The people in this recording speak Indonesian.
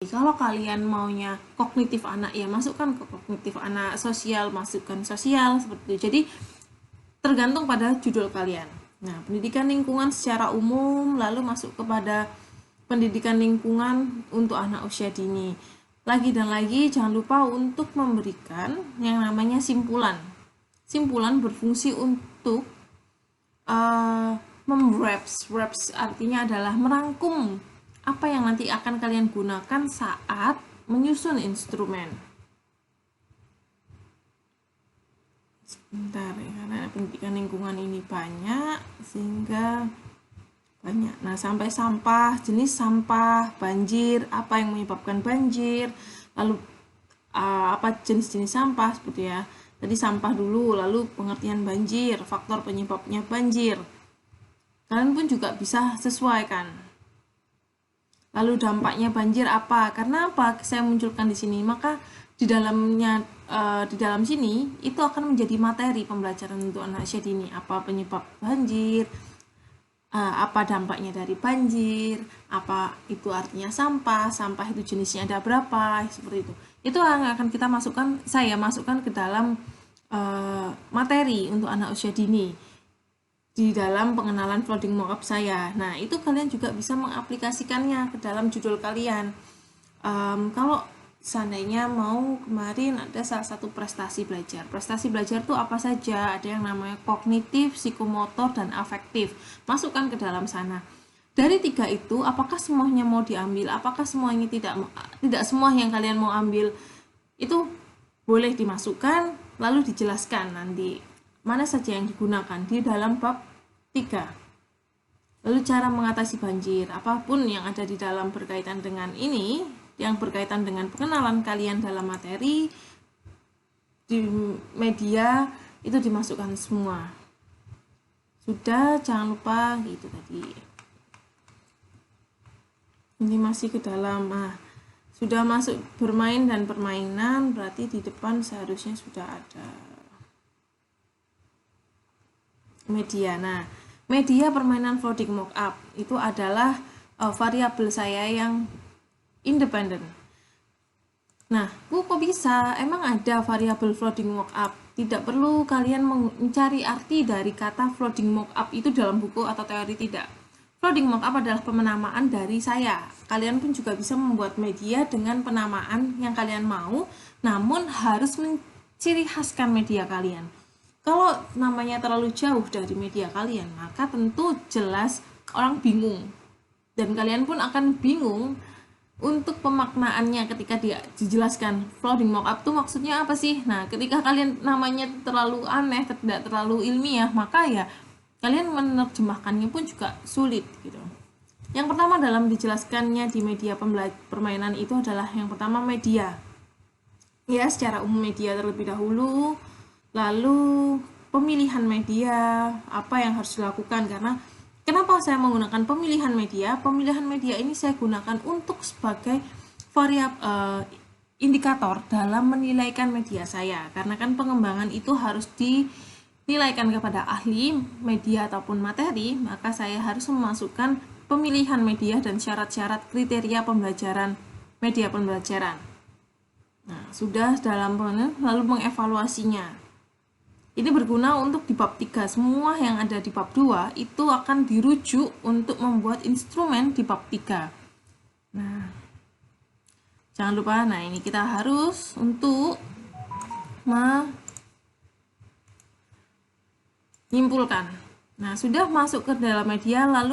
Kalau kalian maunya kognitif anak, ya masukkan ke kognitif anak, sosial, masukkan sosial, seperti itu. Jadi tergantung pada judul kalian. Nah, pendidikan lingkungan secara umum, lalu masuk kepada pendidikan lingkungan untuk anak usia dini. Lagi dan lagi, jangan lupa untuk memberikan yang namanya simpulan. Simpulan berfungsi untuk wraps artinya adalah merangkum apa yang nanti akan kalian gunakan saat menyusun instrumen. Sebentar ya, karena pendidikan lingkungan ini banyak sehingga banyak. Nah, sampai sampah, jenis sampah, banjir, apa yang menyebabkan banjir, lalu apa jenis-jenis sampah seperti ya. Tadi sampah dulu, lalu pengertian banjir, faktor penyebabnya banjir. Kalian pun juga bisa sesuaikan. Lalu dampaknya banjir apa? Karena apa saya munculkan di sini? Maka di dalamnya di dalam sini itu akan menjadi materi pembelajaran untuk anak usia dini. Apa penyebab banjir? Apa dampaknya dari banjir? Apa itu artinya sampah? Sampah itu jenisnya ada berapa? Seperti itu. Itu yang akan kita masukkan, saya masukkan ke dalam materi untuk anak usia dini di dalam pengenalan flooding mockup saya. Nah, itu kalian juga bisa mengaplikasikannya ke dalam judul kalian. Kalau seandainya mau kemarin ada salah satu prestasi belajar. Prestasi belajar itu apa saja? Ada yang namanya kognitif, psikomotor, dan afektif. Masukkan ke dalam sana. Dari 3 itu, apakah semuanya mau diambil? Apakah semuanya tidak semua yang kalian mau ambil? Itu boleh dimasukkan, lalu dijelaskan nanti mana saja yang digunakan di dalam bab 3. Lalu cara mengatasi banjir, apapun yang ada di dalam berkaitan dengan ini, yang berkaitan dengan pengenalan kalian dalam materi, di media, itu dimasukkan semua. Sudah, jangan lupa, gitu tadi. Ini masih ke dalam, sudah masuk bermain dan permainan, berarti di depan seharusnya sudah ada media. Nah, media permainan flooding mockup itu adalah variabel saya yang independen. Nah, kok bisa? Emang ada variabel flooding mockup? Tidak perlu kalian mencari arti dari kata flooding mockup itu dalam buku atau teori, tidak. Flooding mockup adalah penamaan dari saya. Kalian pun juga bisa membuat media dengan penamaan yang kalian mau, namun harus menciri khaskan media kalian. Kalau namanya terlalu jauh dari media kalian, maka tentu jelas orang bingung. Dan kalian pun akan bingung untuk pemaknaannya ketika dia dijelaskan flooding mockup itu maksudnya apa sih. Nah, ketika kalian namanya terlalu aneh, tidak terlalu ilmiah, maka ya kalian menerjemahkannya pun juga sulit gitu. Yang pertama dalam dijelaskannya di media permainan itu adalah yang pertama media. Ya, secara umum media terlebih dahulu. Lalu pemilihan media, apa yang harus dilakukan, karena kenapa saya menggunakan pemilihan media? Pemilihan media ini saya gunakan untuk sebagai indikator dalam menilaikan media saya, karena kan pengembangan itu harus dinilaikan kepada ahli media ataupun materi, maka saya harus memasukkan pemilihan media dan syarat-syarat kriteria pembelajaran media pembelajaran. Nah, sudah dalam lalu mengevaluasinya. Ini berguna untuk di bab 3. Semua yang ada di bab 2 itu akan dirujuk untuk membuat instrumen di bab 3. Nah, jangan lupa, nah ini kita harus untuk menyimpulkan. Nah, sudah masuk ke dalam media, lalu